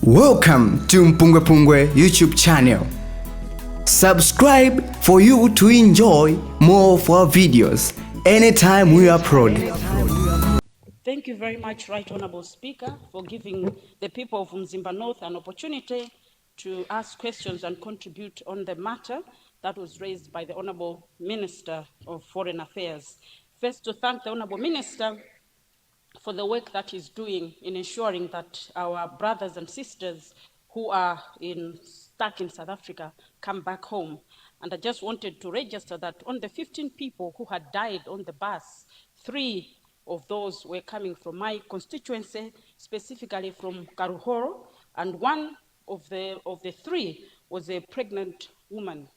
Welcome to MPUNGWE-PUNGWE YouTube channel. Subscribe for you to enjoy more of our videos anytime we upload. Thank you very much, Right Honorable Speaker, for giving the people of Mzimba North an opportunity to ask questions and contribute on the matter that was raised by the Honorable Minister of Foreign Affairs. First, to thank the Honorable Minister for the work that he's doing in ensuring that our brothers and sisters who are stuck in South Africa come back home. And I just wanted to register that on the 15 people who had died on the bus, 3 of those were coming from my constituency, specifically from Karuhoro, and 1 of the 3 was a pregnant woman.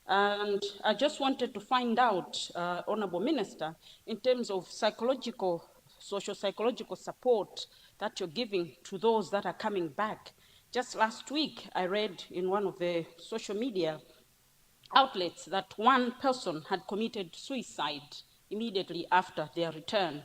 And I just wanted to find out, Honorable Minister, in terms of social-psychological support that you're giving to those that are coming back. Just last week, I read in one of the social media outlets that 1 person had committed suicide immediately after their return.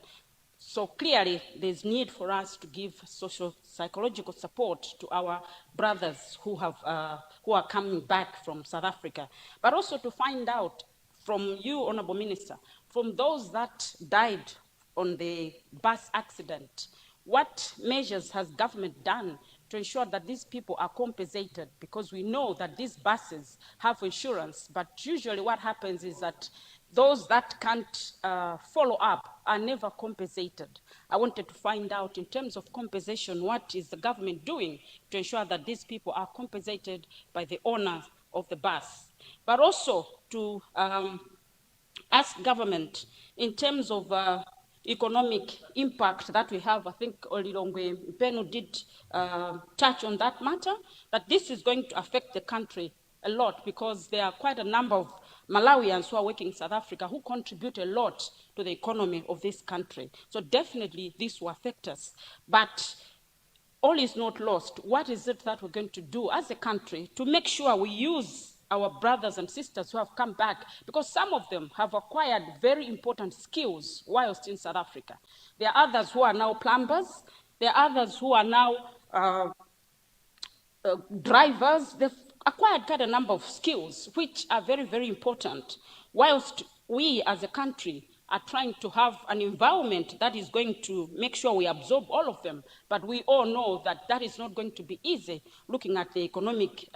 So clearly, there's need for us to give social-psychological support to our brothers who are coming back from South Africa, but also to find out from you, Honorable Minister, from those that died on the bus accident, what measures has government done to ensure that these people are compensated? Because we know that these buses have insurance, but usually what happens is that those that can't follow up are never compensated. I wanted to find out, in terms of compensation, what is the government doing to ensure that these people are compensated by the owner of the bus? But also to ask government, in terms of economic impact that we have. I think Lilongwe did touch on that matter, that this is going to affect the country a lot, because there are quite a number of Malawians who are working in South Africa who contribute a lot to the economy of this country. So definitely this will affect us. But all is not lost. What is it that we're going to do as a country to make sure we use our brothers and sisters who have come back, because some of them have acquired very important skills whilst in South Africa. There are others who are now plumbers. There are others who are now drivers. They've acquired quite a number of skills, which are very, very important, whilst we as a country are trying to have an environment that is going to make sure we absorb all of them. But we all know that that is not going to be easy, looking at the economic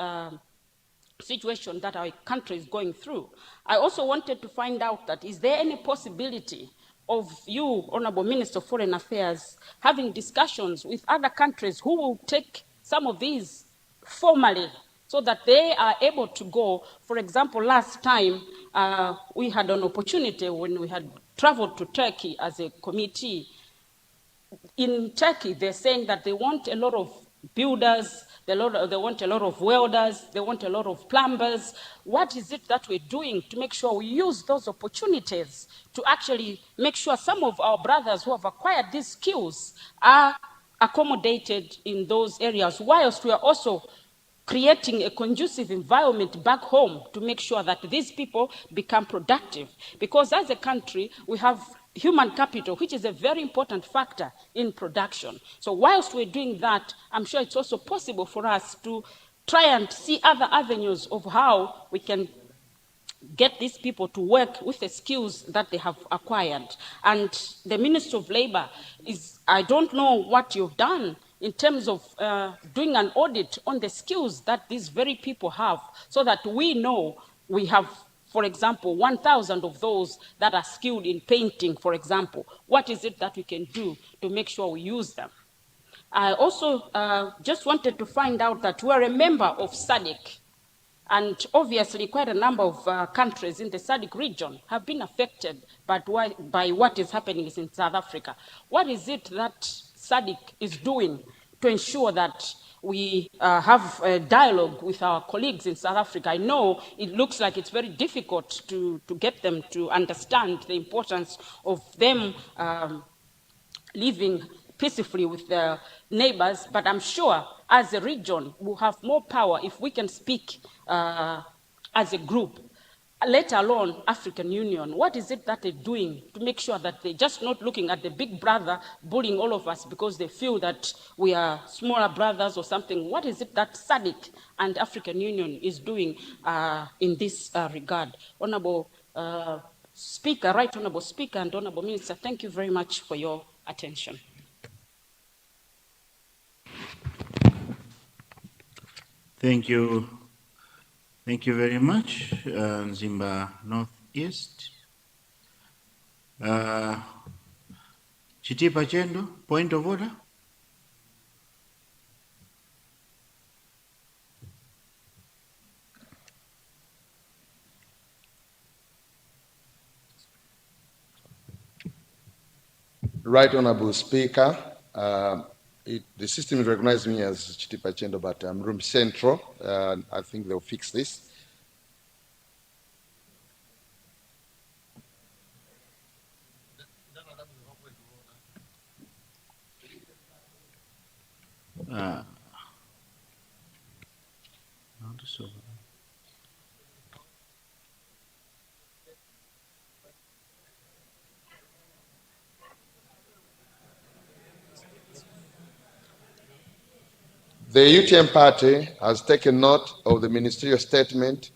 situation that our country is going through. I also wanted to find out that, is there any possibility of you, Honorable Minister of Foreign Affairs, having discussions with other countries who will take some of these formally so that they are able to go? For example, last time we had an opportunity when we had traveled to Turkey as a committee. In Turkey, they're saying that they want a lot of builders, they want a lot of welders, they want a lot of plumbers. What is it that we're doing to make sure we use those opportunities to actually make sure some of our brothers who have acquired these skills are accommodated in those areas, whilst we are also creating a conducive environment back home to make sure that these people become productive? Because as a country, we have human capital, which is a very important factor in production. So whilst we're doing that, I'm sure it's also possible for us to try and see other avenues of how we can get these people to work with the skills that they have acquired. And the Minister of Labor I don't know what you've done in terms of doing an audit on the skills that these very people have, so that we know we have, for example, 1,000 of those that are skilled in painting, for example. What is it that we can do to make sure we use them? I also just wanted to find out that we're a member of SADC, and obviously quite a number of countries in the SADC region have been affected by what is happening in South Africa. What is it that SADC is doing to ensure that we have a dialogue with our colleagues in South Africa? I know it looks like it's very difficult to get them to understand the importance of them living peacefully with their neighbors, but I'm sure as a region we'll have more power if we can speak as a group. let alone African Union. What is it that they're doing to make sure that they're just not looking at the big brother bullying all of us because they feel that we are smaller brothers or something? What is it that SADC and African Union is doing in this regard? Honorable Speaker, Right Honorable Speaker and Honorable Minister, thank you very much for your attention. Thank you. Thank you very much, Zimba Northeast. Chitipa Chendo, point of order. Right Honorable Speaker, the system recognized me as Chitipa Chendo, but I'm room central. I think they'll fix this. The UTM party has taken note of the ministerial statement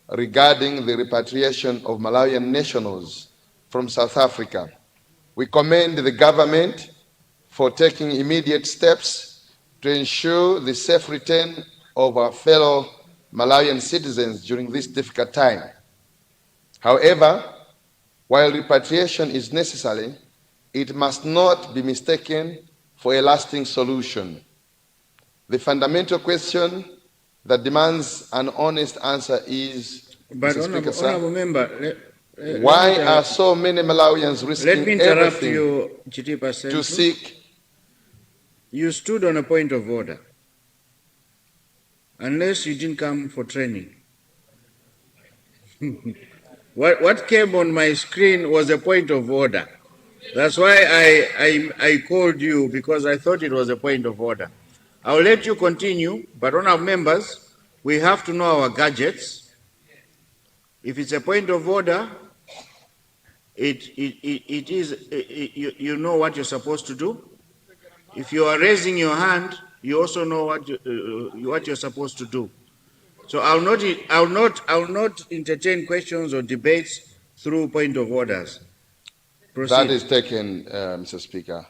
regarding the repatriation of Malawian nationals from South Africa. We commend the government for taking immediate steps to ensure the safe return of our fellow Malawian citizens during this difficult time. However, while repatriation is necessary, it must not be mistaken for a lasting solution. The fundamental question that demands an honest answer is, but honorable member, why are so many Malawians risking everything you, Chitipa to seek? You stood on a point of order, unless you didn't come for training. What came on my screen was a point of order. That's why I called you, because I thought it was a point of order. I'll let you continue, but on our members, we have to know our gadgets. If it's a point of order, you know what you're supposed to do. If you are raising your hand, you also know what you're supposed to do. So I'll not entertain questions or debates through point of orders. Proceed. That is taken, Mr. Speaker.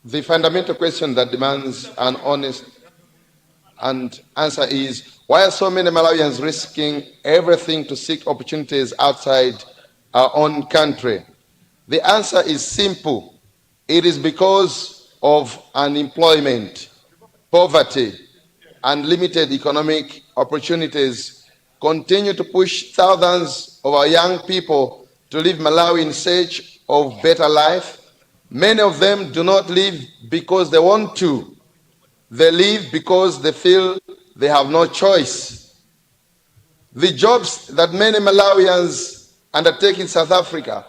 The fundamental question that demands an honest answer is, why are so many Malawians risking everything to seek opportunities outside our own country? The answer is simple. It is because of unemployment, poverty, and limited economic opportunities continue to push thousands of our young people to leave Malawi in search of better life. Many of them do not leave because they want to. They leave because they feel they have no choice. The jobs that many Malawians undertake in South Africa,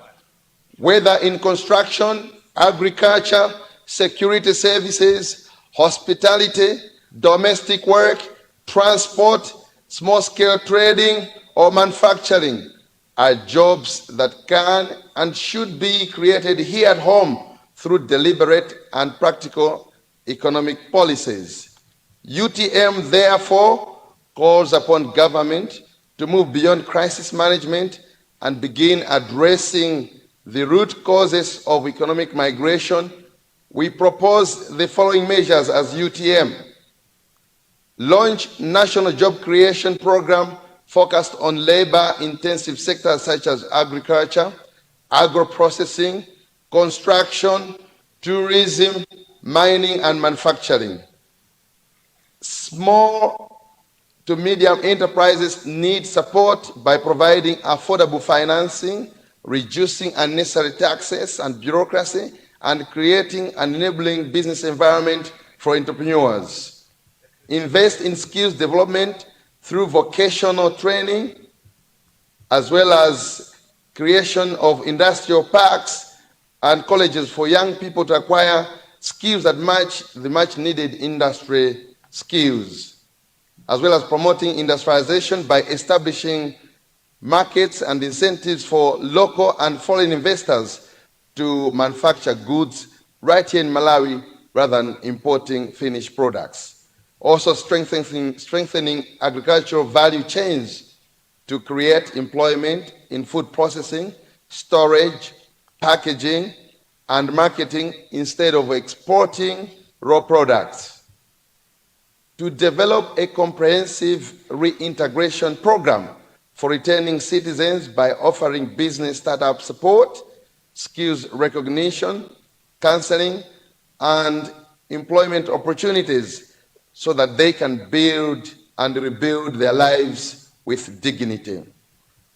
whether in construction, agriculture, security services, hospitality, domestic work, transport, small-scale trading, or manufacturing, are jobs that can and should be created here at home through deliberate and practical economic policies. UTM, therefore, calls upon government to move beyond crisis management and begin addressing the root causes of economic migration. We propose the following measures as UTM. Launch national job creation program focused on labor-intensive sectors such as agriculture, agro-processing, construction, tourism, mining, and manufacturing. Small to medium enterprises need support by providing affordable financing, reducing unnecessary taxes and bureaucracy, and creating an enabling business environment for entrepreneurs. Invest in skills development through vocational training, as well as creation of industrial parks and colleges for young people to acquire skills that match the much needed industry skills. as well as promoting industrialization by establishing markets and incentives for local and foreign investors to manufacture goods right here in Malawi rather than importing finished products. Also strengthening agricultural value chains to create employment in food processing, storage, packaging, and marketing instead of exporting raw products. To develop a comprehensive reintegration program for returning citizens by offering business startup support, skills recognition, counseling, and employment opportunities so that they can build and rebuild their lives with dignity.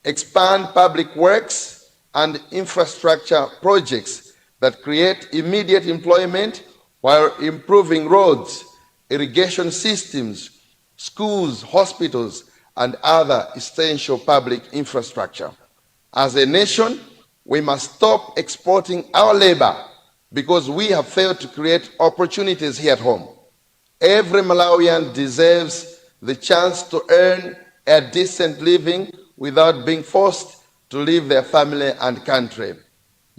Expand public works and infrastructure projects that create immediate employment while improving roads, irrigation systems, schools, hospitals, and other essential public infrastructure. As a nation, we must stop exporting our labor because we have failed to create opportunities here at home. Every Malawian deserves the chance to earn a decent living without being forced to leave their family and country.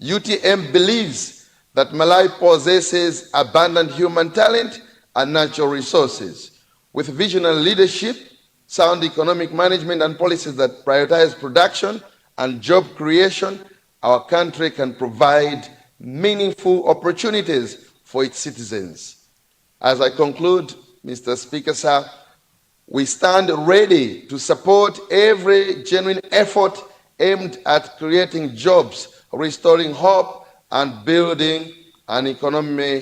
UTM believes that Malawi possesses abundant human talent and natural resources. With visionary leadership, sound economic management, and policies that prioritize production and job creation, our country can provide meaningful opportunities for its citizens. As I conclude, Mr. Speaker, sir, we stand ready to support every genuine effort aimed at creating jobs, restoring hope, and building an economy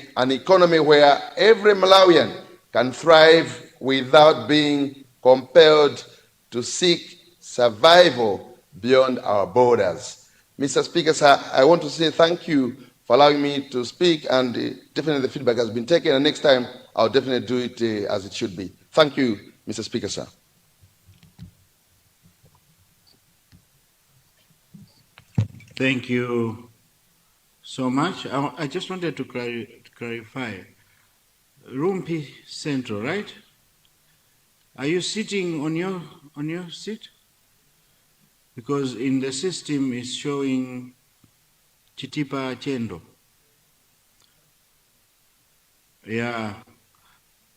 where every Malawian can thrive without being compelled to seek survival beyond our borders. Mr. Speaker, sir, I want to say thank you for allowing me to speak, and definitely the feedback has been taken, and next time I'll definitely do it as it should be. Thank you, Mr. Speaker, sir. Thank you so much. I just wanted to clarify. Rumpi Central, right? Are you sitting on your seat? Because in the system it's showing Chitipa Chendo. Yeah,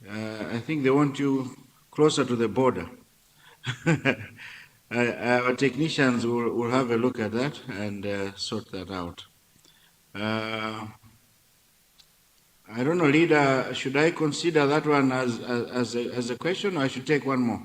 I think they want you closer to the border. Our technicians will have a look at that and sort that out. I don't know, leader, should I consider that one as a question, or I should take one more?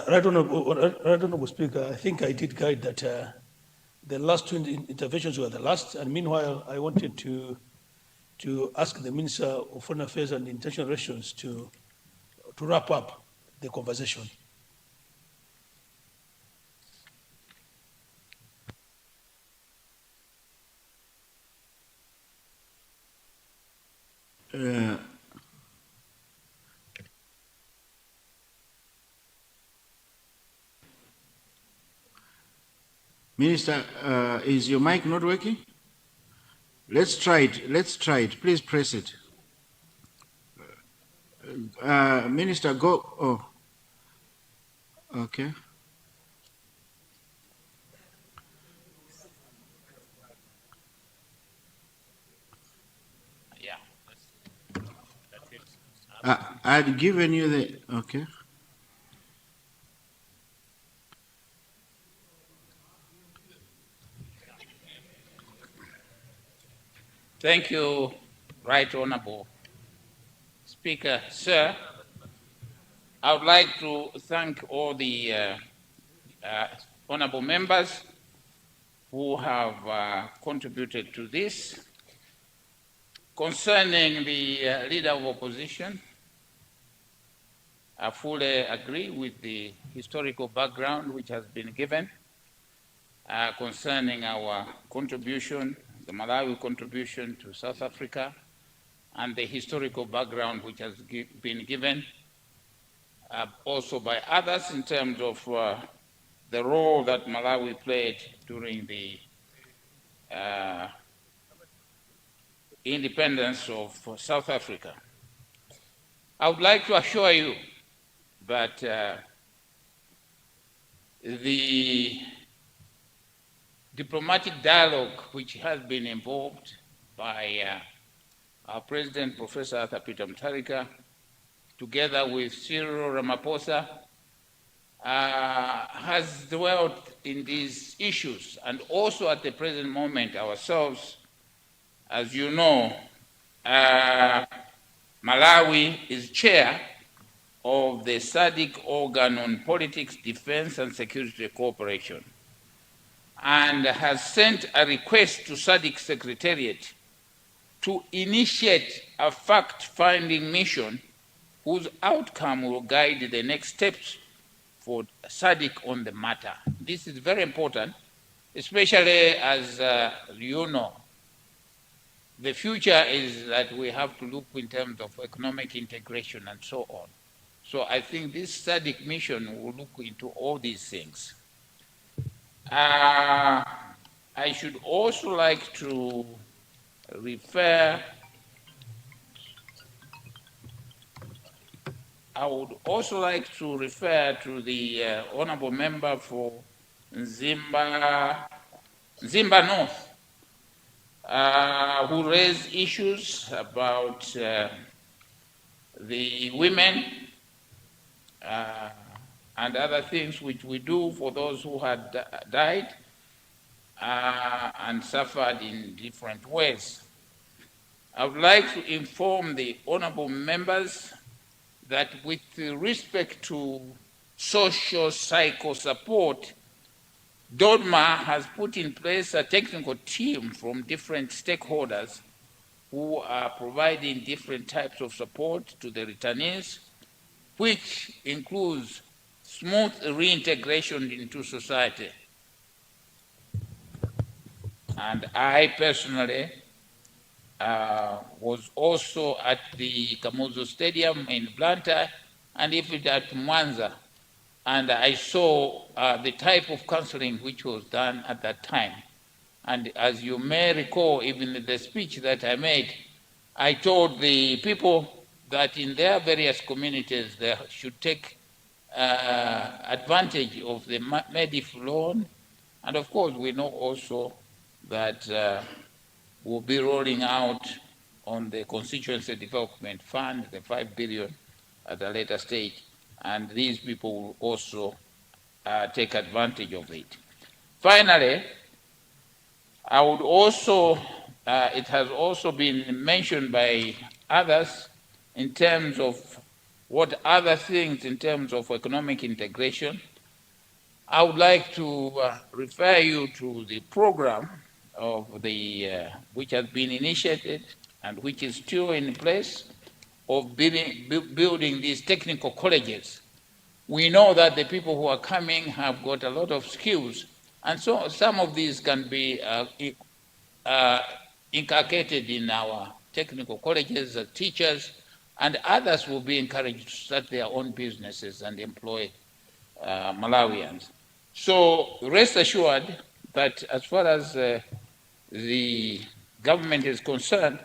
Right Honorable Speaker, I think I did guide that the last two interventions were the last, and meanwhile, I wanted to ask the Minister of Foreign Affairs and International Relations to wrap up the conversation. Minister, is your mic not working? Let's try it. Let's try it. Please press it. Minister, go. Oh, okay. Yeah. I'd given you the, okay. Thank you, Right Honorable Speaker. Sir, I would like to thank all the honorable members who have contributed to this. Concerning the leader of opposition, I fully agree with the historical background which has been given concerning our contribution, the Malawi contribution to South Africa, and the historical background which has been given also by others in terms of the role that Malawi played during the independence of South Africa. I would like to assure you that the diplomatic dialogue which has been involved by our President, Professor Arthur Peter Mutharika, together with Cyril Ramaphosa, has dwelt in these issues, and also at the present moment ourselves, as you know, Malawi is chair of the SADC organ on politics, defense, and security cooperation, and has sent a request to SADC Secretariat to initiate a fact-finding mission whose outcome will guide the next steps for SADC on the matter. This is very important, especially as you know, the future is that we have to look in terms of economic integration and so on. So I think this SADC mission will look into all these things. I should also like to refer, I would also like to refer to the honorable member for Zimba North, who raised issues about the women and other things which we do for those who had died and suffered in different ways. I would like to inform the honorable members that with respect to social psycho support, DODMA has put in place a technical team from different stakeholders who are providing different types of support to the returnees, which includes smooth reintegration into society. And I personally was also at the Kamuzu Stadium in Blantyre and even at Mwanza, and I saw the type of counseling which was done at that time. And as you may recall, even in the speech that I made, I told the people that in their various communities they should take advantage of the MEDIF loan. And of course, we know also that we'll be rolling out on the Constituency Development Fund, the 5 billion at a later stage, and these people will also take advantage of it. Finally, I would also, it has also been mentioned by others in terms of what other things in terms of economic integration. I would like to refer you to the program of the, which has been initiated and which is still in place of building these technical colleges. We know that the people who are coming have got a lot of skills, and so some of these can be inculcated in our technical colleges as teachers, and others will be encouraged to start their own businesses and employ Malawians. So rest assured that as far as the government is concerned,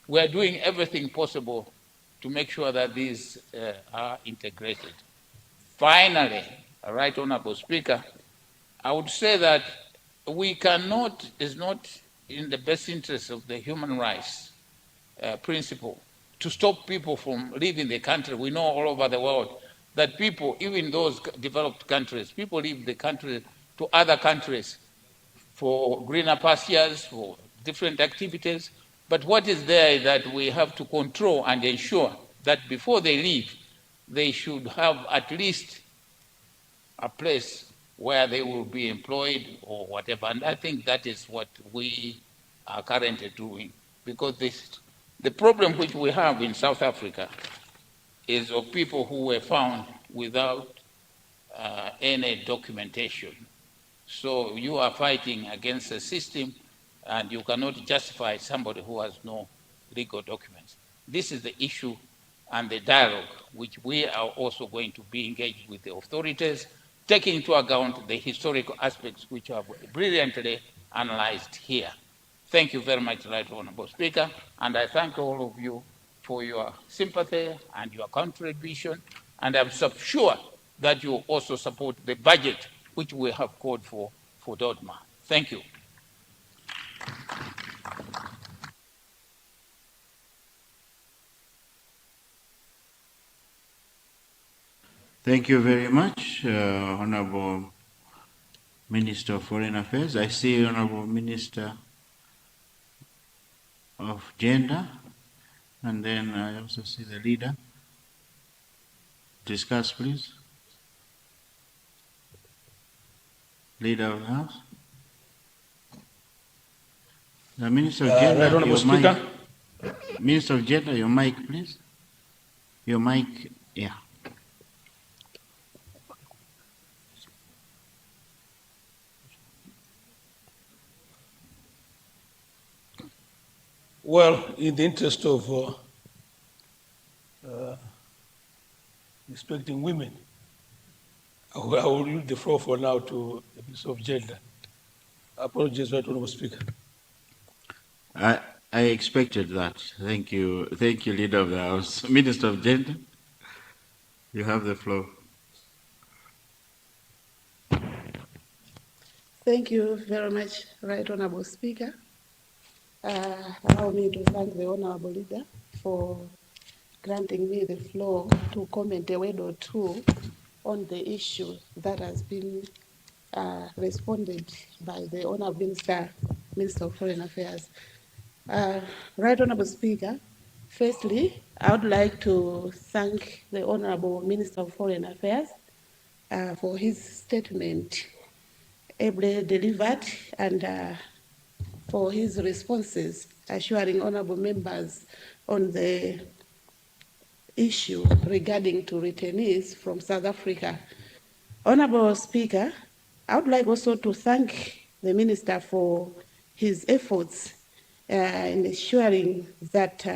we are doing everything possible to make sure that these are integrated. Finally, Right Honorable Speaker, I would say that we cannot, it's not in the best interest of the human rights principle to stop people from leaving the country. We know all over the world that people, even those developed countries, people leave the country to other countries for greener pastures, for different activities. But what is there is that we have to control and ensure that before they leave, they should have at least a place where they will be employed or whatever. And I think that is what we are currently doing. Because the problem which we have in South Africa is of people who were found without any documentation. So you are fighting against a system and you cannot justify somebody who has no legal documents. This is the issue and the dialogue which we are also going to be engaged with the authorities, taking into account the historical aspects which are brilliantly analyzed here. Thank you very much, Right Honorable Speaker, and I thank all of you for your sympathy and your contribution, and I'm sure that you also support the budget which we have called for Dodma. Thank you. Thank you very much, Honorable Minister of Foreign Affairs. I see Honorable Minister of Gender, and then I also see the leader. Discuss, please. Leader of the House. The Minister of Gender, Right Honorable Speaker. Minister of Gender, your mic, please. Your mic, yeah. Well, in the interest of respecting women, I will leave the floor for now to the Minister of Gender. Apologies, Right Honorable Speaker. I expected that. Thank you, Leader of the House. Minister of Gender, you have the floor. Thank you very much, Right Honorable Speaker. Allow me to thank the Honorable Leader for granting me the floor to comment a word or two on the issue that has been responded by the Honorable Minister of Foreign Affairs. Right Honorable Speaker, firstly, I would like to thank the Honorable Minister of Foreign Affairs for his statement ably delivered and for his responses, assuring honorable members on the issue regarding to returnees from South Africa. Honorable Speaker, I would like also to thank the Minister for his efforts in ensuring that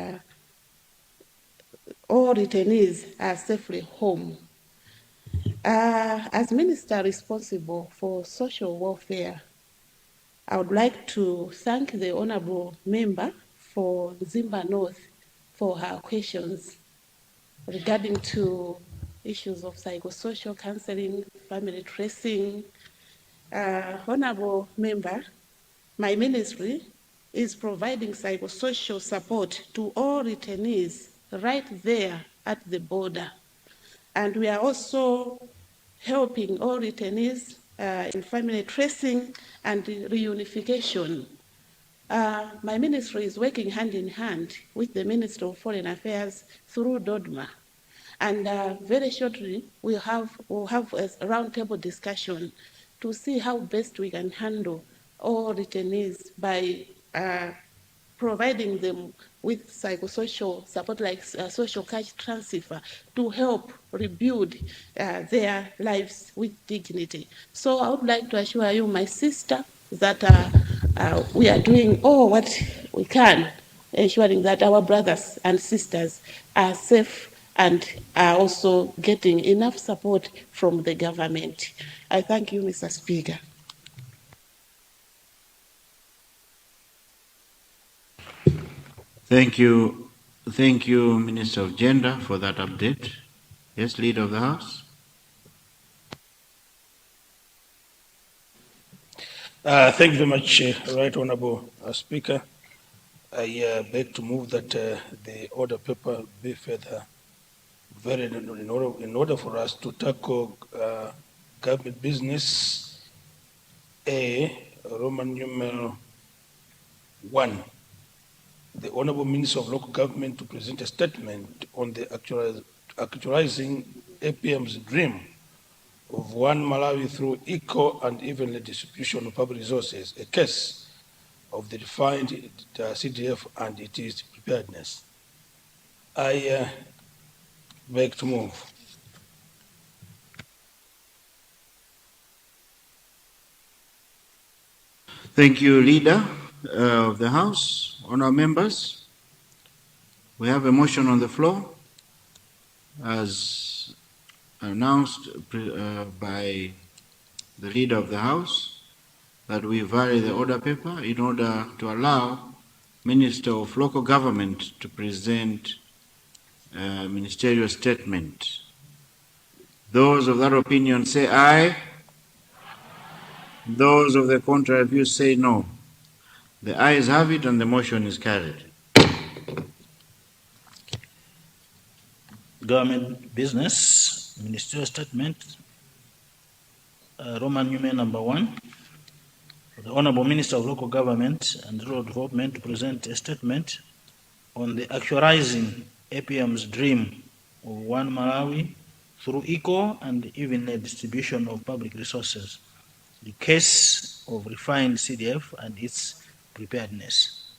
all returnees are safely home. As Minister responsible for social welfare, I would like to thank the Honorable Member for Zimba North for her questions regarding to issues of psychosocial counseling, family tracing. Honorable Member, my ministry is providing psychosocial support to all returnees right there at the border. And we are also helping all returnees in family tracing and reunification. My ministry is working hand in hand with the Minister of Foreign Affairs through DODMA. And very shortly, we'll have a roundtable discussion to see how best we can handle all returnees by providing them with psychosocial support like social cash transfer to help rebuild their lives with dignity. So I would like to assure you, my sister, that we are doing all what we can, ensuring that our brothers and sisters are safe and are also getting enough support from the government. I thank you, Mr. Speaker. Thank you, Minister of Gender, for that update. Yes, Leader of the House. Thank you very much, Right Honorable Speaker. I beg to move that the order paper be further varied in order for us to tackle government business A, Roman numeral 1. The Honorable Minister of Local Government to present a statement on the actualizing APM's dream of one Malawi through equal and evenly distribution of public resources, a case of the defined CDF and its preparedness. I Beg to move. Thank you, Leader of the House. Honourable members, we have a motion on the floor as announced by the Leader of the House that we vary the order paper in order to allow Minister of Local Government to present a ministerial statement. Those of that opinion say aye. Those of the contrary view say no. The ayes have it and the motion is carried. Government business, ministerial statement, Roman numeral number 1. The Honorable Minister of Local Government and Rural Development to present a statement on the actualizing APM's dream of one Malawi through equal and even distribution of public resources, the case of refined CDF and its preparedness.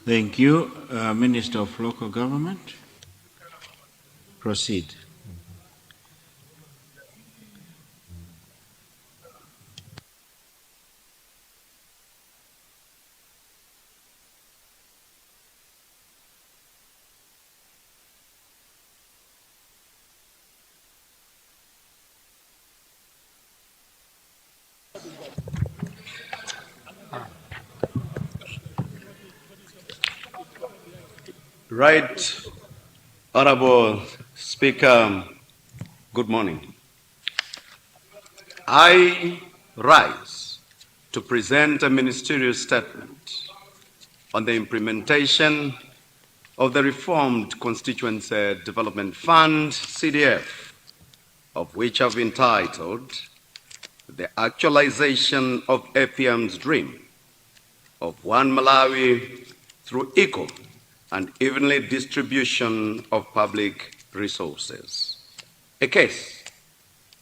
Thank you. Minister of Local Government, proceed. Right, Honorable Speaker, good morning. I rise to present a ministerial statement on the implementation of the reformed Constituency Development Fund, CDF, of which I've entitled The Actualization of APM's Dream of One Malawi Through Equal and Evenly Distribution of Public Resources, a case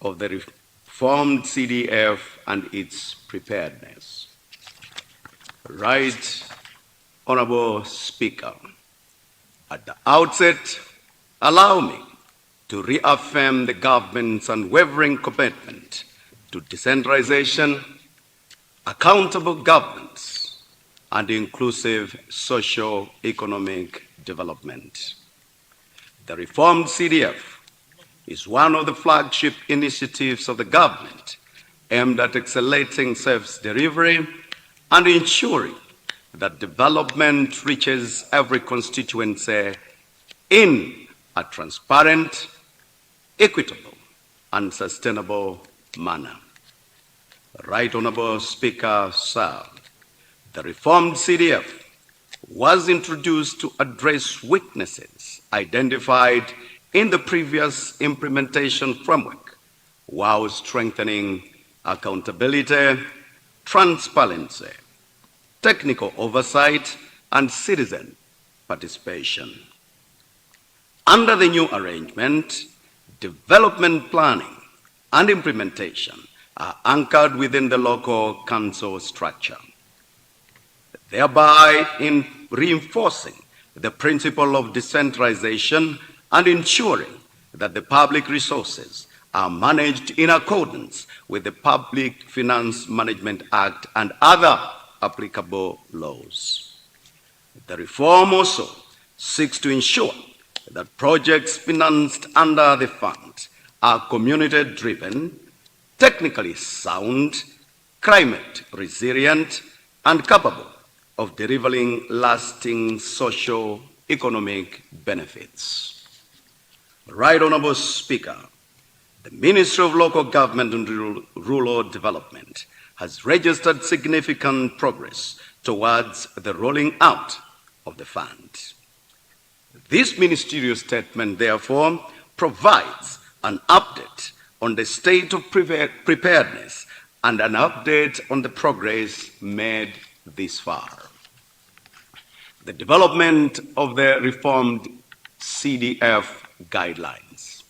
of the reformed CDF and its preparedness. Right, Honorable Speaker, at the outset, allow me to reaffirm the government's unwavering commitment to decentralization, accountable governance, and inclusive socio-economic development. The reformed CDF is one of the flagship initiatives of the government aimed at accelerating service delivery and ensuring that development reaches every constituency in a transparent, equitable, and sustainable manner. Right Honorable Speaker, sir, the reformed CDF was introduced to address weaknesses identified in the previous implementation framework while strengthening accountability, transparency, technical oversight, and citizen participation. Under the new arrangement, development planning and implementation are anchored within the local council structure, thereby in reinforcing the principle of decentralization and ensuring that the public resources are managed in accordance with the Public Finance Management Act and other applicable laws. The reform also seeks to ensure that projects financed under the fund are community-driven, technically sound, climate resilient, and capable of delivering lasting socio-economic benefits. Right Honorable Speaker, the Ministry of Local Government and Rural Development has registered significant progress towards the rolling out of the fund. This ministerial statement, therefore, provides an update on the state of preparedness and an update on the progress made this far. The development of the reformed CDF guidelines.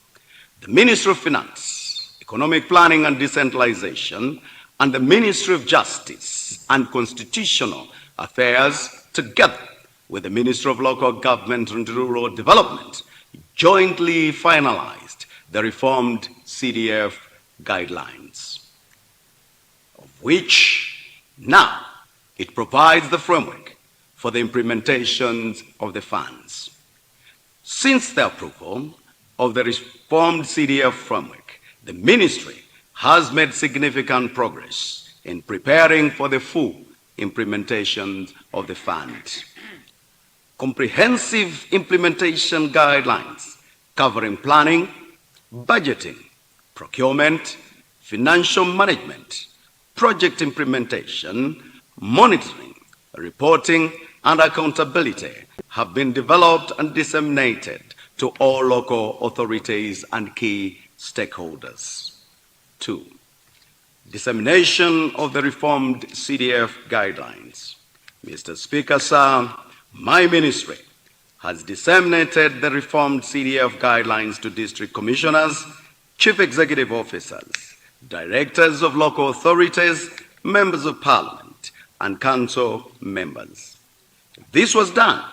The Ministry of Finance, Economic Planning and Decentralization, and the Ministry of Justice and Constitutional Affairs together with the Ministry of Local Government and Rural Development, jointly finalized the reformed CDF guidelines, of which now it provides the framework for the implementation of the funds. Since the approval of the reformed CDF framework, the Ministry has made significant progress in preparing for the full implementation of the fund. Comprehensive implementation guidelines covering planning, budgeting, procurement, financial management, project implementation, monitoring, reporting, and accountability have been developed and disseminated to all local authorities and key stakeholders. 2. Dissemination of the reformed CDF guidelines. Mr. Speaker, sir, my ministry has disseminated the reformed CDF guidelines to district commissioners, chief executive officers, directors of local authorities, members of parliament, and council members. This was done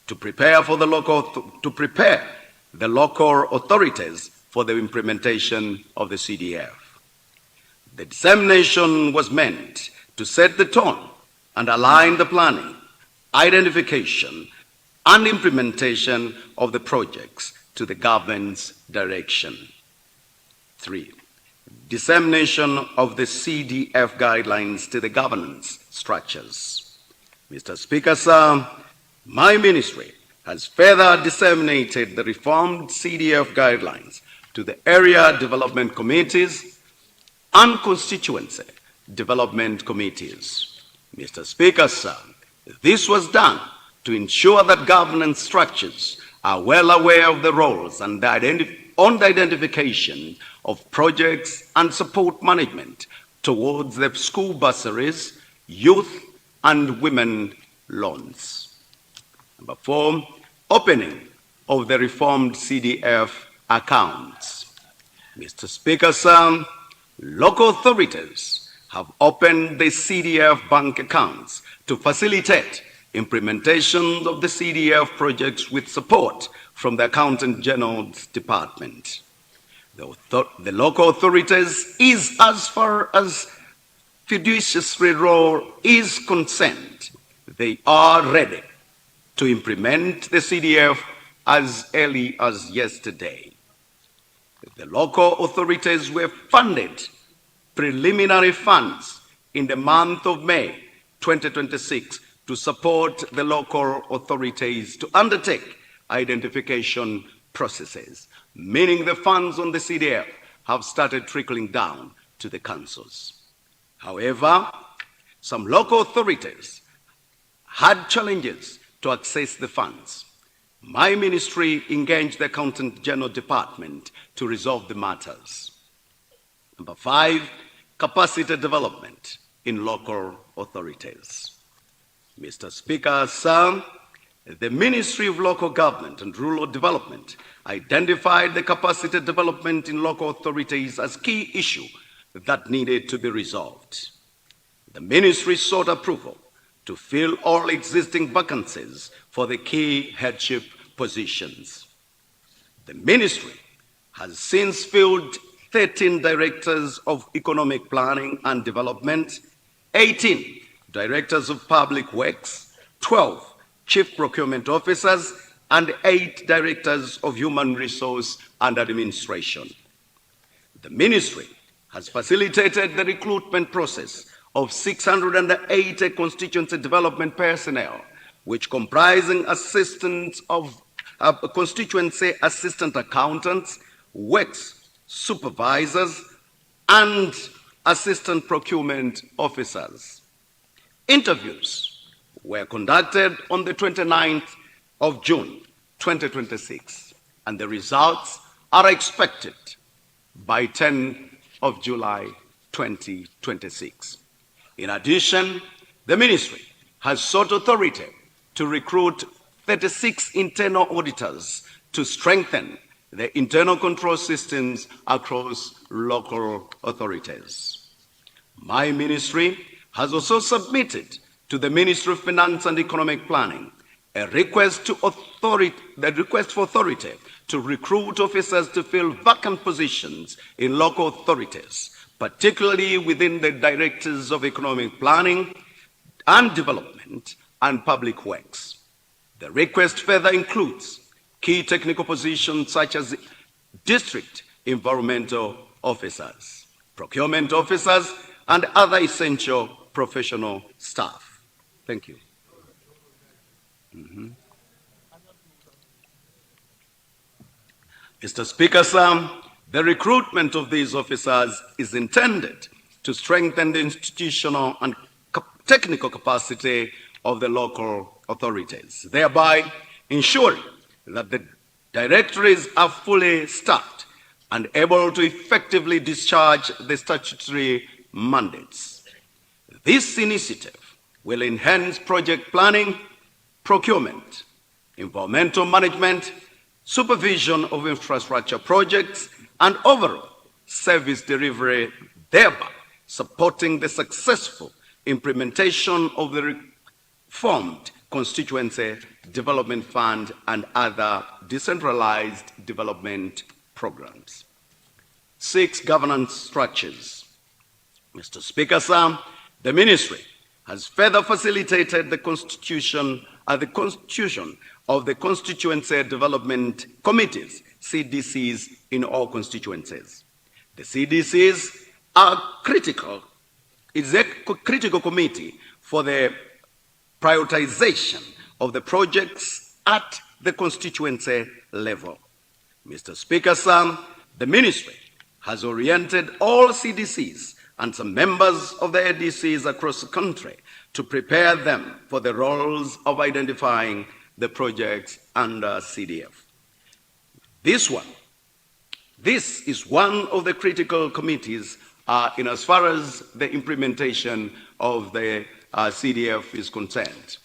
to prepare the local authorities for the implementation of the CDF. The dissemination was meant to set the tone and align the planning, identification, and implementation of the projects to the government's direction. 3. Dissemination of the CDF guidelines to the governance structures. Mr. Speaker, sir, my ministry has further disseminated the reformed CDF guidelines to the area development committees and constituency development committees. Mr. Speaker, sir, this was done to ensure that governance structures are well aware of the roles and the identification of projects and support management towards the school bursaries, youth and women loans. Number 4, opening of the reformed CDF accounts. Mr. Speaker, sir, local authorities have opened the CDF bank accounts to facilitate implementation of the CDF projects with support from the Accountant General's Department. The local authorities is, as far as fiduciary role is concerned, they are ready to implement the CDF as early as yesterday. The local authorities were funded preliminary funds in the month of May 2026 to support the local authorities to undertake identification processes, meaning the funds on the CDF have started trickling down to the councils. However, some local authorities had challenges to access the funds. My ministry engaged the Accountant General Department to resolve the matters. Number 5, capacity development in local authorities. Mr. Speaker, sir, the Ministry of Local Government and Rural Development identified the capacity development in local authorities as key issue that needed to be resolved. The ministry sought approval to fill all existing vacancies for the key headship positions. The ministry has since filled 13 directors of economic planning and development, 18 directors of public works, 12 chief procurement officers, and 8 directors of human resource and administration. The ministry has facilitated the recruitment process of 680 constituency development personnel, which comprising assistants of constituency assistant accountants, works supervisors, and assistant procurement officers. Interviews were conducted on the 29th of June 2026, and the results are expected by 10th of July 2026. In addition, the ministry has sought authority to recruit 36 internal auditors to strengthen the internal control systems across local authorities. My ministry has also submitted to the Ministry of Finance and Economic Planning the request for authority to recruit officers to fill vacant positions in local authorities, particularly within the directors of economic planning and development and public works. The request further includes key technical positions such as district environmental officers, procurement officers, and other essential professional staff. Thank you. Mr. Speaker, sir, the recruitment of these officers is intended to strengthen the institutional and technical capacity of the local authorities, thereby ensuring that the directorates are fully staffed and able to effectively discharge the statutory mandates. This initiative will enhance project planning, procurement, environmental management, supervision of infrastructure projects, and overall service delivery, thereby supporting the successful implementation of the reformed Constituency Development Fund and other decentralized development programs. 6, governance structures. Mr. Speaker, sir, the Ministry has further facilitated the constitution of the Constituency Development Committees, CDCs, in all constituencies. The CDCs are critical. It's a critical committee for the prioritization of the projects at the constituency level. Mr. Speaker, sir, the Ministry has oriented all CDCs and some members of the ADCs across the country to prepare them for the roles of identifying the projects under CDF. This is one of the critical committees in as far as the implementation of the CDF is concerned.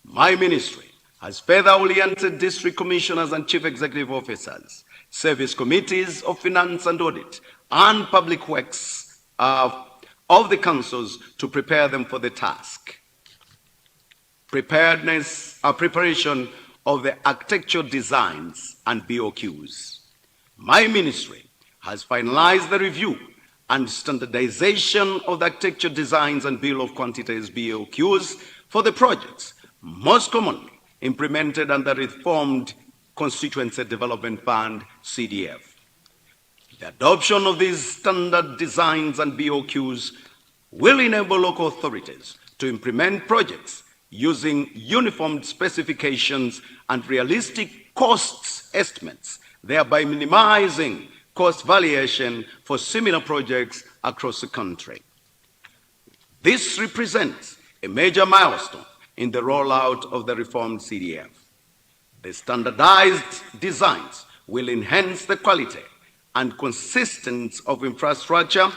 My ministry has further oriented district commissioners and chief executive officers, service committees of finance and audit, and public works of the councils to prepare them for the task. Preparation of the architectural designs and BOQs. My ministry has finalized the review and standardization of the architectural designs and bill of quantities BOQs for the projects most commonly implemented under the reformed Constituency Development Fund, CDF. The adoption of these standard designs and BOQs will enable local authorities to implement projects using uniform specifications and realistic cost estimates, thereby minimizing cost variation for similar projects across the country. This represents a major milestone in the rollout of the reformed CDF. The standardized designs will enhance the quality and consistency of infrastructure,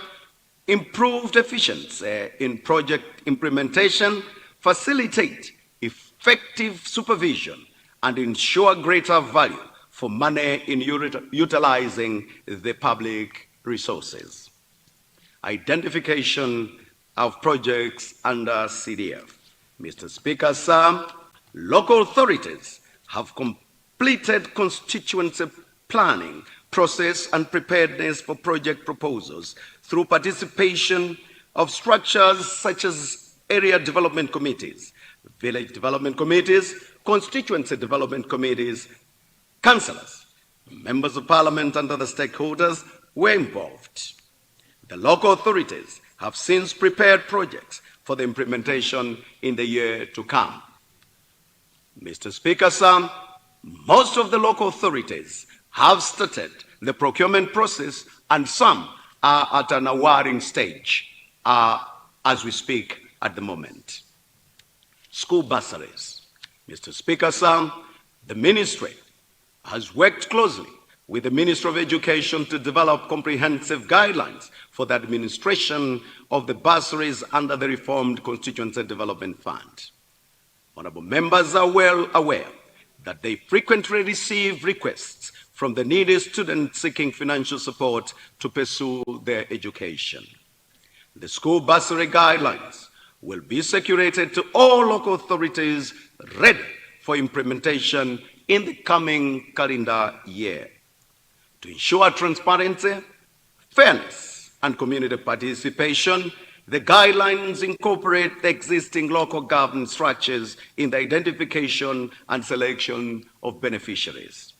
improved efficiency in project implementation, facilitate effective supervision, and ensure greater value for money in utilizing the public resources. Identification of projects under CDF. Mr. Speaker, sir, local authorities have completed constituency planning process and preparedness for project proposals through participation of structures such as area development committees, village development committees, constituency development committees, councillors, members of parliament and other stakeholders were involved. The local authorities have since prepared projects for the implementation in the year to come. Mr. Speaker, sir, most of the local authorities have started the procurement process and some are at an awarding stage as we speak at the moment. School bursaries. Mr. Speaker, sir, the ministry has worked closely with the Ministry of Education to develop comprehensive guidelines for the administration of the bursaries under the reformed Constituency Development Fund. Honourable members are well aware that they frequently receive requests from the needy students seeking financial support to pursue their education. The school bursary guidelines will be circulated to all local authorities ready for implementation in the coming calendar year. To ensure transparency, fairness, and community participation, the guidelines incorporate the existing local governance structures in the identification and selection of beneficiaries.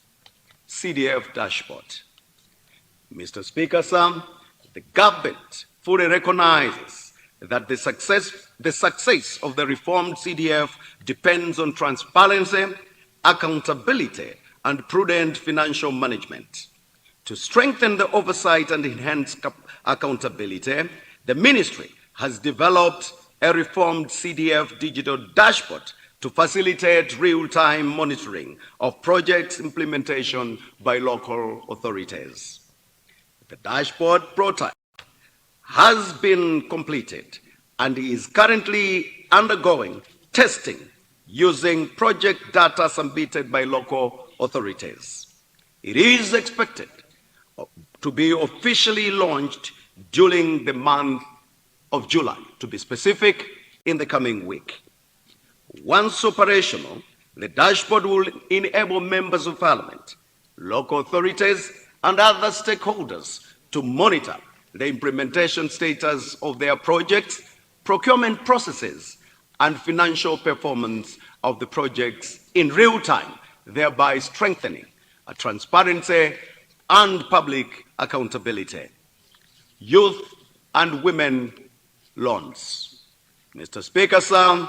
CDF dashboard. Mr. Speaker, sir, the government fully recognizes that the success of the reformed CDF depends on transparency, accountability, and prudent financial management. To strengthen the oversight and enhance accountability, the Ministry has developed a reformed CDF digital dashboard to facilitate real-time monitoring of project implementation by local authorities. The dashboard prototype has been completed and is currently undergoing testing using project data submitted by local authorities. It is expected to be officially launched during the month of July, to be specific, in the coming week. Once operational, the dashboard will enable members of Parliament, local authorities, and other stakeholders to monitor the implementation status of their projects, procurement processes, and financial performance of the projects in real time, thereby strengthening transparency and public accountability. Youth and women loans. Mr. Speaker, sir,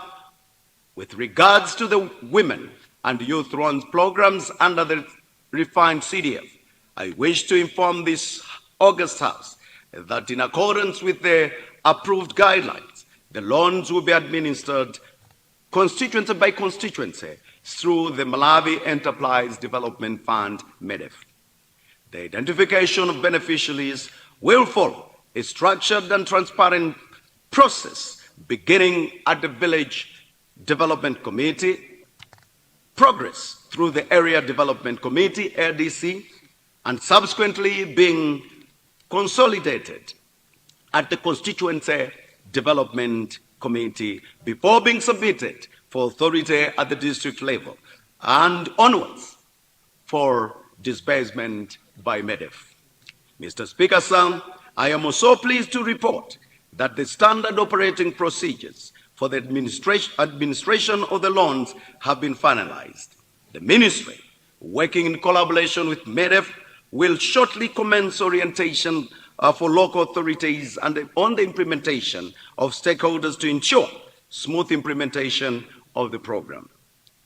with regards to the women and youth loans programs under the refined CDF, I wish to inform this August House that in accordance with the approved guidelines, the loans will be administered constituency by constituency through the Malawi Enterprise Development Fund, MEDEF. The identification of beneficiaries will follow a structured and transparent process beginning at the Village Development Committee, progress through the Area Development Committee, ADC, and subsequently being consolidated at the Constituency Development Committee before being submitted for authority at the district level and onwards for disbursement by MEDEF. Mr. Speaker, sir, I am also pleased to report that the standard operating procedures for the administration of the loans have been finalized. The Ministry, working in collaboration with MEDEF, will shortly commence orientation for local authorities and on the implementation of stakeholders to ensure smooth implementation of the program.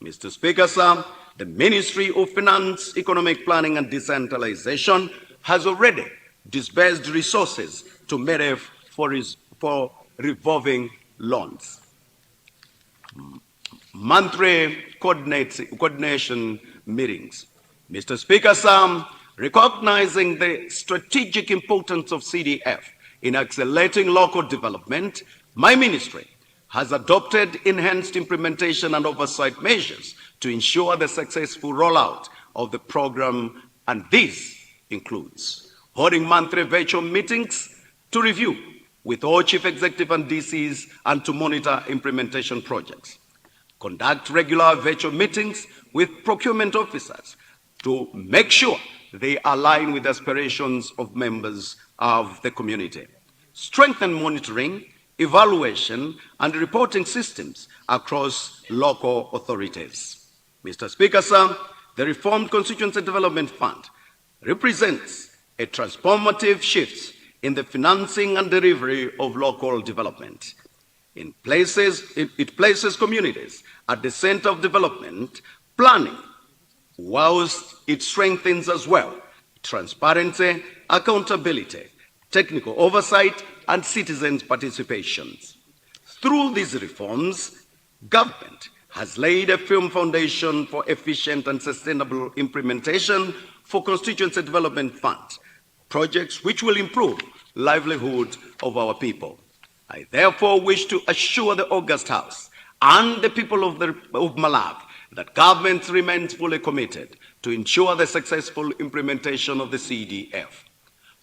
Mr. Speaker, sir, the Ministry of Finance, Economic Planning and Decentralization has already disbursed resources to MEDEF for revolving loans. Monthly coordination meetings. Mr. Speaker, sir, recognizing the strategic importance of CDF in accelerating local development, my ministry has adopted enhanced implementation and oversight measures to ensure the successful rollout of the program, and this includes holding monthly virtual meetings to review with all chief executive and DCs and to monitor implementation projects, conduct regular virtual meetings with procurement officers to make sure they align with aspirations of members of the community, strengthen monitoring, evaluation, and reporting systems across local authorities. Mr. Speaker, sir, the reformed Constituency Development Fund represents a transformative shift in the financing and delivery of local development. It places communities at the center of development planning, whilst it strengthens as well transparency, accountability, technical oversight, and citizens' participations. Through these reforms, government has laid a firm foundation for efficient and sustainable implementation for Constituency Development Fund projects which will improve livelihood of our people. I therefore wish to assure the August House and the people of Malawi that government remains fully committed to ensure the successful implementation of the CDF.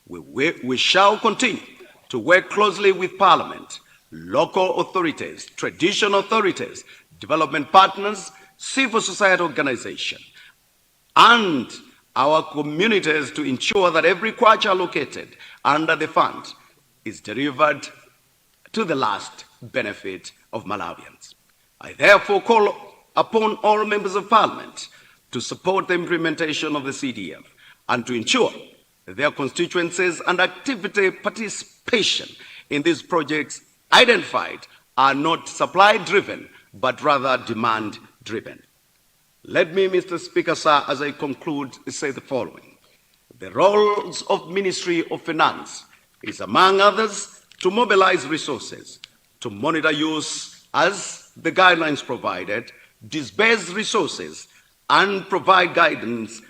We shall continue to work closely with Parliament, local authorities, traditional authorities, development partners, civil society organization, and our communities to ensure that every kwacha allocated under the fund is delivered to the last benefit of Malawians. I therefore call upon all members of parliament to support the implementation of the CDF and to ensure their constituencies and activity participation in these projects identified are not supply-driven, but rather demand-driven. Let me, Mr. Speaker, sir, as I conclude, say the following. The roles of Ministry of Finance is, among others, to mobilize resources, to monitor use as the guidelines provided, disburse resources, and provide guidance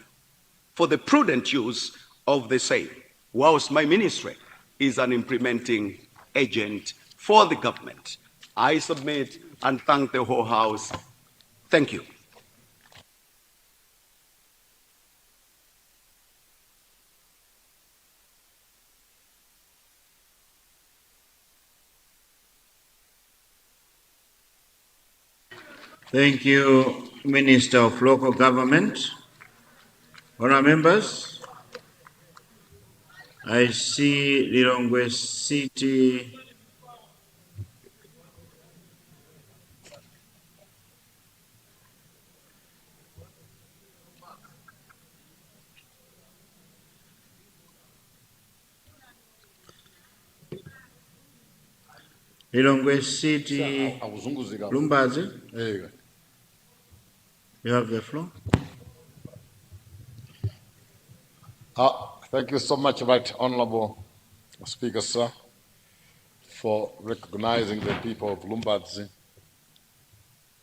for the prudent use of the same, whilst my ministry is an implementing agent for the government. I submit and thank the whole House. Thank you. Thank you, Minister of Local Government. Honourable members, I see Lilongwe City Lumbazi. You have the floor. Thank you so much, Right Honorable Speaker, sir, for recognizing the people of Lumbadzi,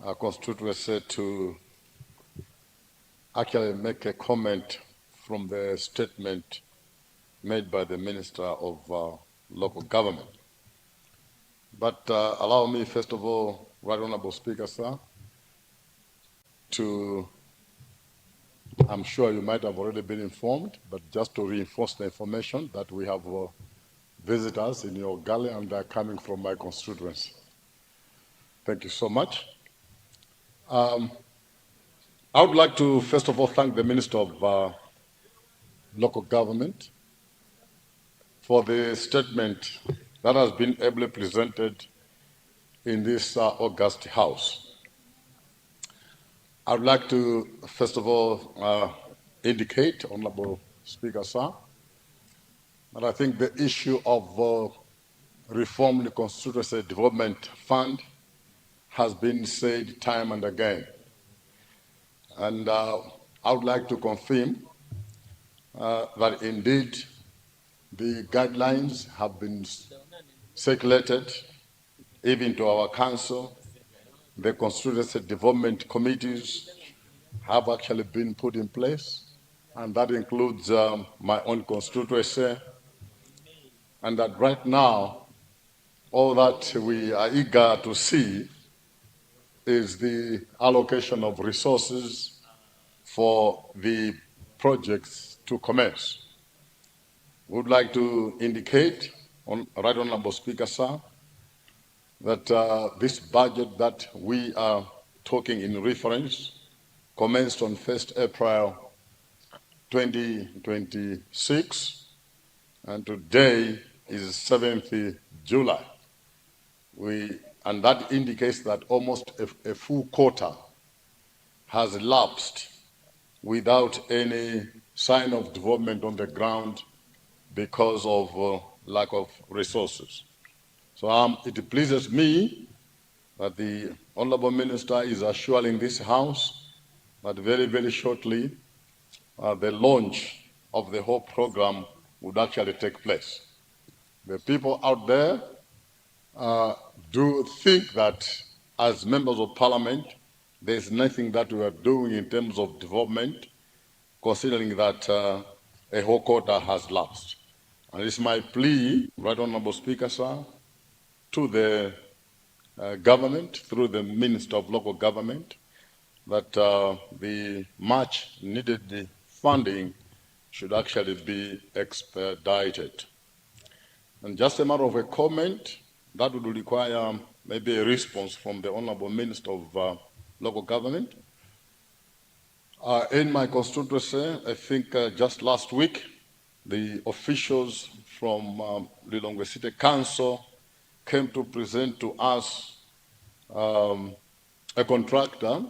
our constituency, to actually make a comment from the statement made by the Minister of Local Government. But allow me, first of all, Right Honorable Speaker, sir, to, I'm sure you might have already been informed, but just to reinforce the information that we have visitors in your galley and they're coming from my constituency. Thank you so much. I would like to, first of all, thank the Minister of Local Government for the statement that has been ably presented in this August House. I would like to, first of all, indicate, Honorable Speaker, sir, that I think the issue of reform the Constituency Development Fund has been said time and again. And I would like to confirm that indeed the guidelines have been circulated even to our council. The constituency development committees have actually been put in place, and that includes my own constituency. And that right now, all that we are eager to see is the allocation of resources for the projects to commence. We would like to indicate, Right Honorable Speaker, sir, that this budget that we are talking in reference commenced on 1st April 2026, and today is 7th July. And that indicates that almost a full quarter has elapsed without any sign of development on the ground because of lack of resources. So it pleases me that the Honorable Minister is assuring this House that very, very shortly the launch of the whole program would actually take place. The people out there do think that as members of Parliament, there's nothing that we are doing in terms of development, considering that a whole quarter has lapsed. And it's my plea, Right Honorable Speaker, sir, to the government, through the Minister of Local Government, that the much needed funding should actually be expedited. And just a matter of a comment, that would require maybe a response from the Honorable Minister of Local Government. In my constituency, I think just last week, the officials from Lilongwe City Council came to present to us a contractor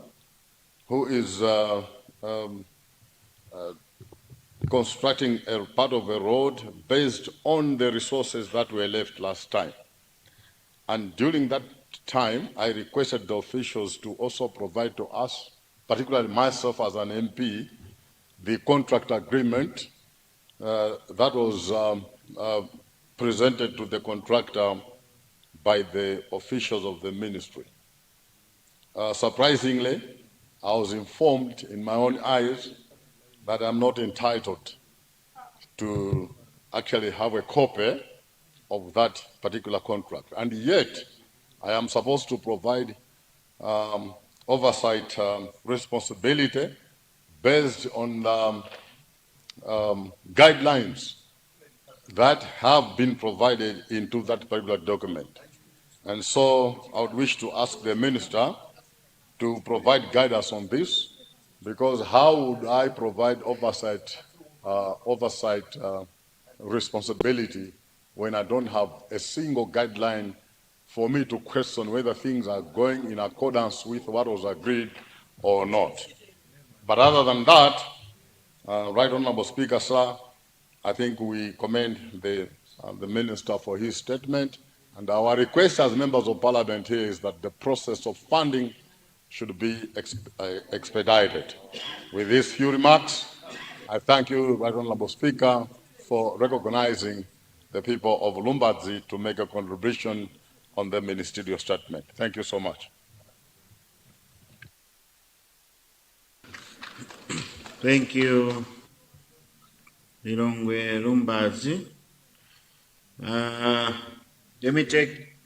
who is constructing a part of a road based on the resources that were left last time. And during that time, I requested the officials to also provide to us, particularly myself as an MP, the contract agreement that was presented to the contractor by the officials of the ministry. Surprisingly, I was informed in my own eyes that I'm not entitled to actually have a copy of that particular contract. And yet, I am supposed to provide oversight responsibility based on guidelines that have been provided into that particular document. And so I would wish to ask the minister to provide guidance on this, because how would I provide oversight responsibility when I don't have a single guideline for me to question whether things are going in accordance with what was agreed or not. But other than that, Right Honorable Speaker, sir, I think we commend the Minister for his statement, and our request as members of Parliament here is that the process of funding should be expedited. With these few remarks, I thank you, Right Honorable Speaker, for recognizing the people of Lumbadzi to make a contribution on the ministerial statement. Thank you so much. Thank you, Lilongwe Lumbadzi. Let me take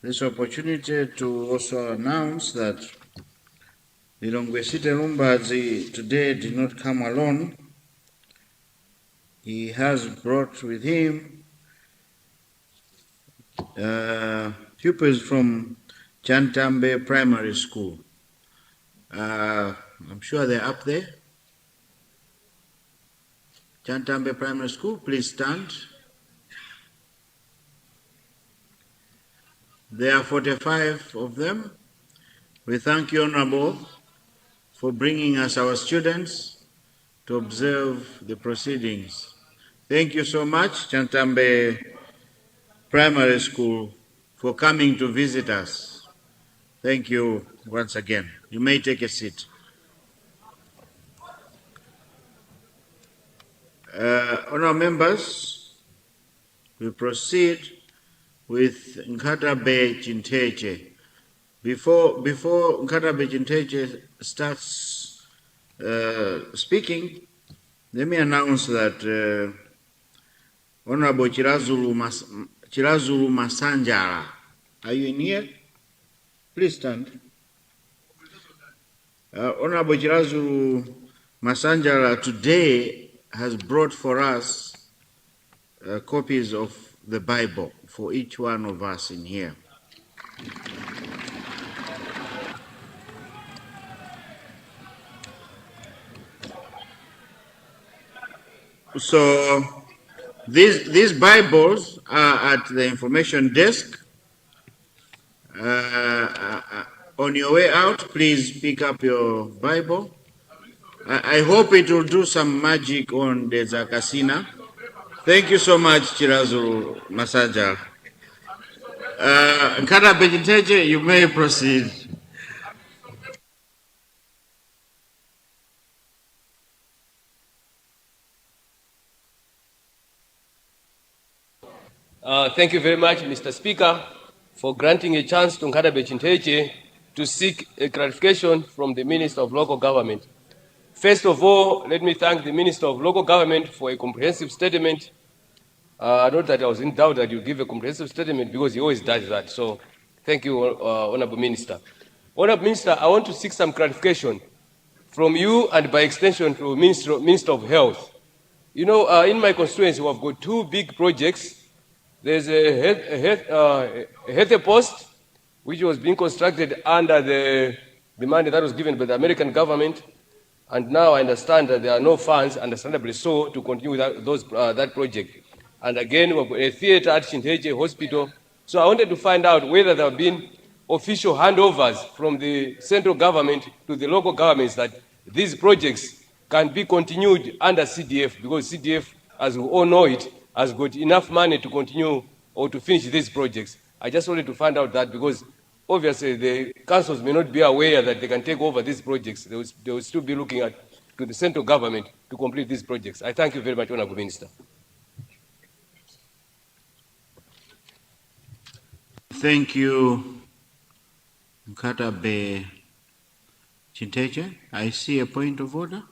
this opportunity to also announce that Lilongwe City Lumbadzi today did not come alone. He has brought with him pupils from Chantambe Primary School. I'm sure they're up there. Chantambe Primary School, please stand. There are 45 of them. We thank you, Honorable, for bringing us our students to observe the proceedings. Thank you so much, Chantambe Primary School, for coming to visit us. Thank you once again. You may take a seat. Honourable members, we proceed with Nkatabe Chinteche. Before Nkatabe Chinteche starts speaking, let me announce that Honorable Chirazulu Masanjara, are you in here? Please stand. Honorable Chirazulu Masanjara today has brought for us copies of the Bible for each one of us in here. So these Bibles are at the information desk. On your way out, please pick up your Bible. I hope it will do some magic on the Zakasina. Thank you so much, Chirazulu Masaja. Nkata Bejiteje, you may proceed. Thank you very much, Mr. Speaker, for granting a chance to Nkata Bejiteje to seek a clarification from the Minister of Local Government. First of all, let me thank the Minister of Local Government for a comprehensive statement. Not that I was in doubt that you give a comprehensive statement, because he always does that. So thank you, Honorable Minister. Honorable Minister, I want to seek some clarification from you and by extension to Minister of Health. You know, in my constituency, we have got two big projects. There's a health post, which was being constructed under the money that was given by the American government. And now I understand that there are no funds, understandably so, to continue that project. And again, we've got a theater at Shinteje Hospital. So I wanted to find out whether there have been official handovers from the central government to the local governments that these projects can be continued under CDF, because CDF, as we all know it, has got enough money to continue or to finish these projects. I just wanted to find out that, because obviously the councils may not be aware that they can take over these projects. They will still be looking to the central government to complete these projects. I thank you very much, Honorable Minister. Thank you, Nkatabe Chinteche. I see a point of order.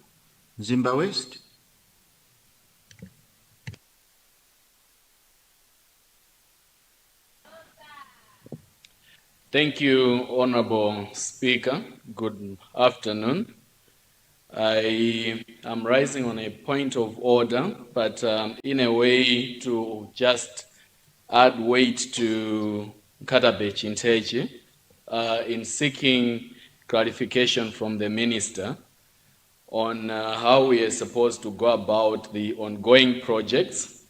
Zimba West. Thank you, Honorable Speaker. Good afternoon. I am rising on a point of order, but in a way to just add weight to Nkatabe Chinteche in seeking clarification from the Minister on how we are supposed to go about the ongoing projects.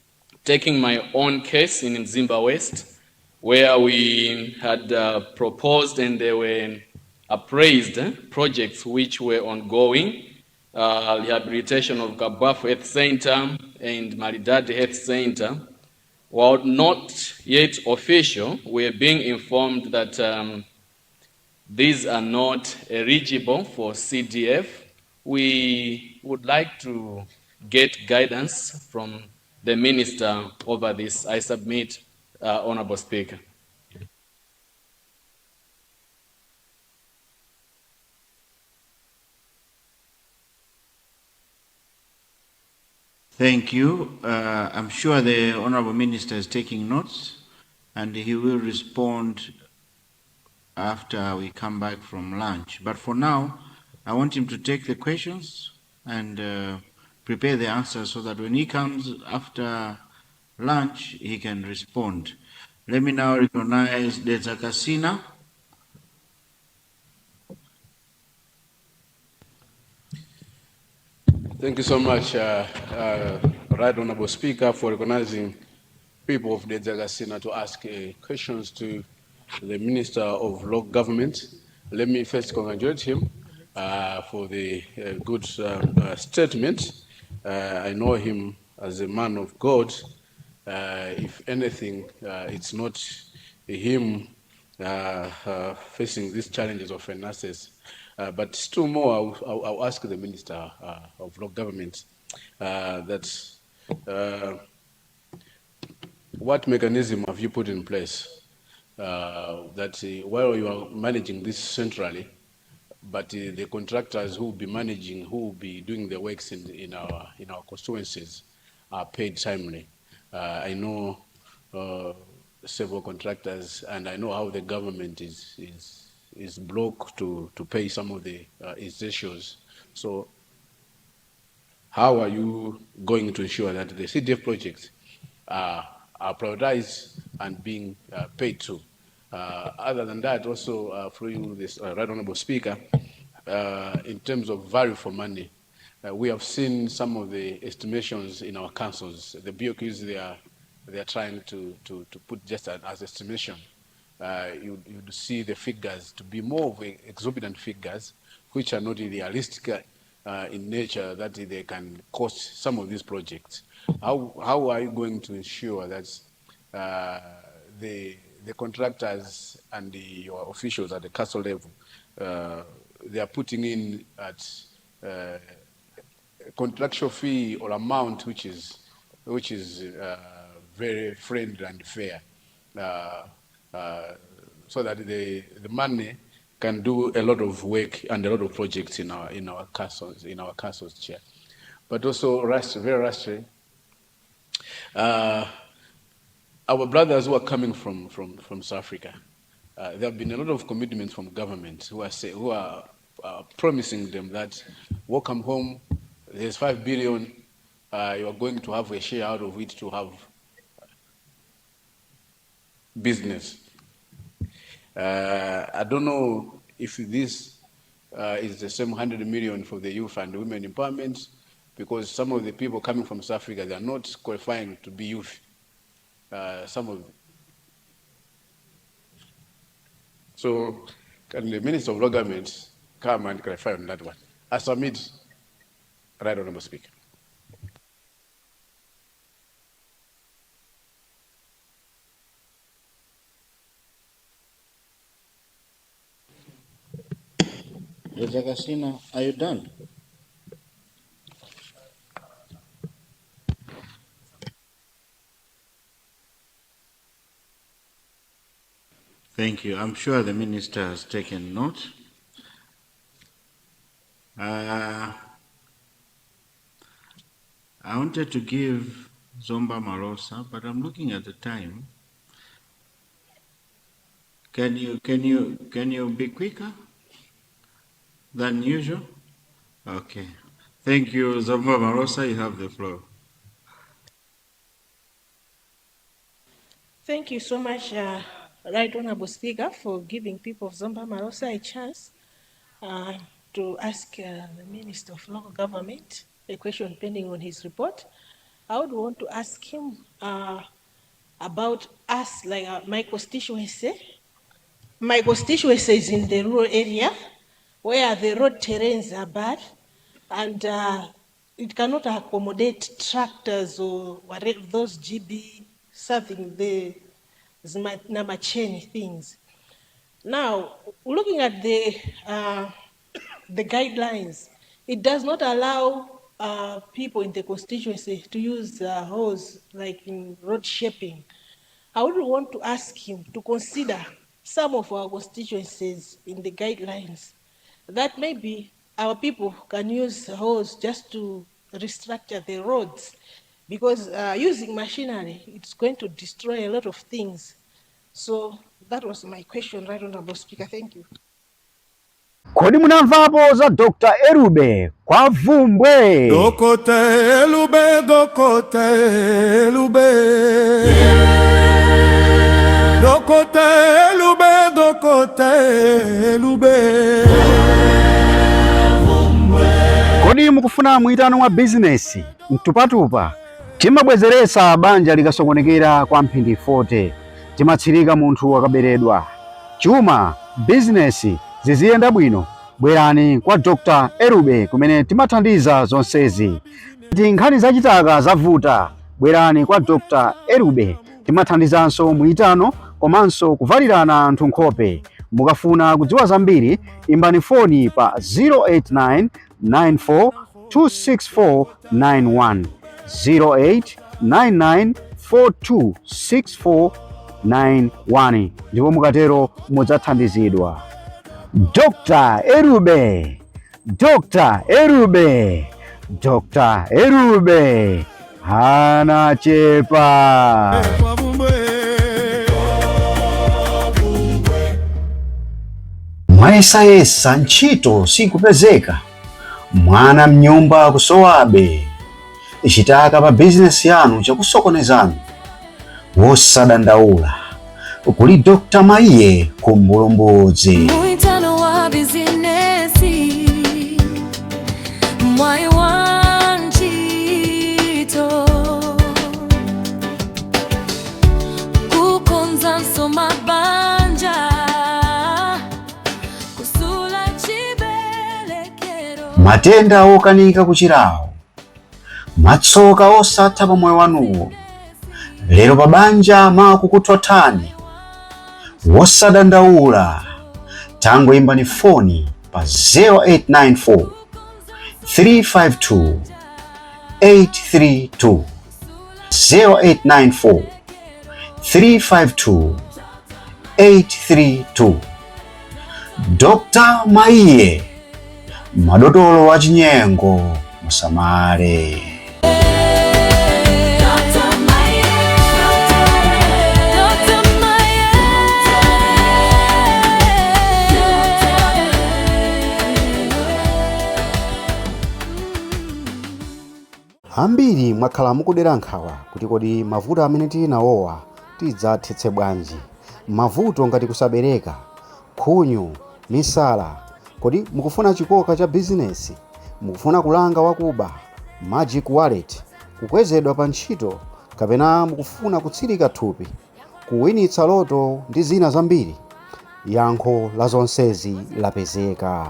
Taking my own case in Zimba West, where we had proposed and they were appraised projects which were ongoing, rehabilitation of Kabafu Health Center and Maridadi Health Center. While not yet official, we are being informed that these are not eligible for CDF. We would like to get guidance from the Minister over this. I submit, Honorable Speaker. Thank you. I'm sure the Honorable Minister is taking notes and he will respond after we come back from lunch. But for now, I want him to take the questions and prepare the answers so that when he comes after lunch, he can respond. Let me now recognize Delta Casina. Thank you so much, Right Honorable Speaker, for recognizing people of Delta Casina to ask questions to the Minister of Local Government. Let me first congratulate him for the good statement. I know him as a man of God. If anything, it's not him facing these challenges of finances. But still more, I'll ask the Minister of Local Government what mechanism have you put in place that while you are managing this centrally, but the contractors who will be managing, who will be doing the works in our constituencies are paid timely. I know several contractors, and I know how the government is blocked to pay some of the issues. So how are you going to ensure that the CDF projects are prioritized and being paid to? Other than that, also through this Right Honorable Speaker, in terms of value for money, we have seen some of the estimations in our councils. The BOQs, they are trying to put just as estimation. You'd see the figures to be more of exorbitant figures, which are not realistic in nature, that they can cost some of these projects. How are you going to ensure that the contractors and your officials at the castle level, they are putting in at contractual fee or amount which is very friendly and fair, so that the money can do a lot of work and a lot of projects in our castles, Chair. But also, very lastly, our brothers who are coming from South Africa, there have been a lot of commitments from government who are promising them that welcome home, there's 5 billion, you are going to have a share out of it to have business. I don't know if this is the same 100 million for the youth and women empowerment, because some of the people coming from South Africa, they are not qualifying to be youth. Some of them. So can the Minister of Law Government come and clarify on that one? I submit, Right Honourable Speaker. Kasina, are you done? Thank you. I'm sure the Minister has taken note. I wanted to give Zomba Marosa, but I'm looking at the time. Can you be quicker than usual? Okay. Thank you, Zomba Marosa. You have the floor. Thank you so much, Right Honourable Speaker, for giving people of Zomba Marosa a chance to ask the Minister of Local Government a question pending on his report. I would want to ask him about us, like my constituency. My constituency is in the rural area where the road terrains are bad and it cannot accommodate tractors or whatever, those GB, something, the Namacheni things. Now, looking at the guidelines, it does not allow people in the constituency to use hose like in road shaping. I would want to ask him to consider some of our constituencies in the guidelines that maybe our people can use hose just to restructure the roads, because using machinery, it's going to destroy a lot of things. So that was my question, Right Honourable Speaker. Thank you. Kodi munamvapo za Dr. Erube kwa Vumbwe. Dokota Elube, Dokota Elube. Dokota Elube, Dokota Elube. Kodi mukufuna mwitano wa business mtupatupa timabwezeresa banja likasokonekera kwa mphindi 40 timatsirika munthu akaberedwa chuma business ziziyenda bwino bwerani kwa Dr. Erube kumene timathandiza zonsezi. Nkhani zachitaka zavuta bwerani kwa Dr. Erube timathandizanso mwitano komanso kuvalirana anthu nkhope. Mukafuna kudziwa zambiri imbani foni pa 089 942649 0899426491 ndipo mukatero mudzathandizidwa. Dr. Erube, Dr. Erube, Dr. Erube hana chepa. Mwaesayesa ntchito sikupezeka, mwana mnyumba kusowabe, chitaka pa bizinesi yanu chakusokonezanu, wosadandaula kuli Dr. Maiye kumbulumbudzi. Mwitano wa bizinesi mwai wanchito kukonza nsoma banja kusula chibelekero. Matenda okanika kuchirawo, matsoka osatha pa moyo wanuwo, lero pabanja makukuthothani, wosadandaula tangoimbani foni pa 0894 352 832 0894 352 832. Dr. Maiye, madotolo wa chinyengo musamale. Ambiri mwakhala mukudera nkhawa kuti kodi mavuto amene tili nawowa tidzathetse bwanji. Mavuto ngati kusabereka, khunyu, misala, Kodi mukufuna chikoka cha business, mukufuna kulanga wakuba, magic wallet, kukwezedwa pa ntchito, kapena mukufuna kutsirika thupi, kuwinitsa loto ndi zina zambiri? Yankho la zonsezi lapezeka.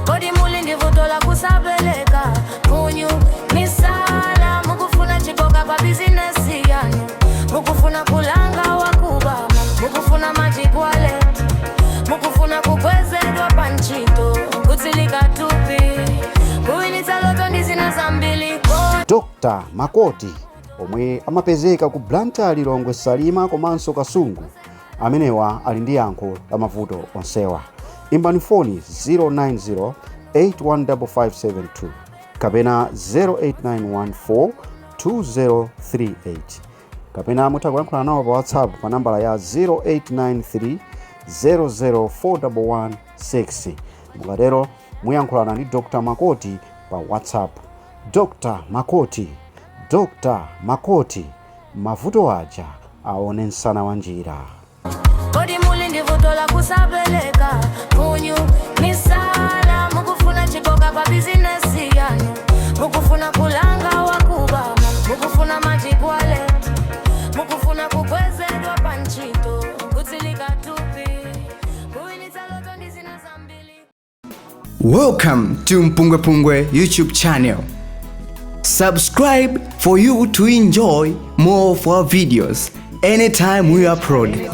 Kodi muli ndi vuto la kusabeleka, kunyu misala, mukufuna chikoka pa business yanu, mukufuna kulanga wakuba, mukufuna magic wallet, mukufuna kukwezedwa pa ntchito, kutsirika thupi, kuwinitsa loto ndi zina zambiri. Dr. Makoti omwe amapezeka ku Blantyre, Lilongwe, Salima komanso Kasungu, amenewa ali ndi yankho la mavuto onsewa. Imbani foni 090 815572 kapena 089142038 kapena mutha kuyankhula nawo pa WhatsApp pa nambala ya 0893 004116. Mukatero muyankhulana ndi Dr. Makoti pa WhatsApp. Dr. Makoti, Dr. Makoti, mavuto aja aone msana wa njira. Kodi muli ndi vuto la kusabeleka, kunyu misala, mukufuna chikoka pa business yanu, mukufuna kulanga wakuba, mukufuna magic wallet, mukufuna kukwezedwa pa ntchito, kutsirika thupi, kuwinitsa loto ndi zina zambiri. Welcome to MPUNGWE-PUNGWE YouTube channel. Subscribe for you to enjoy more of our videos anytime we upload.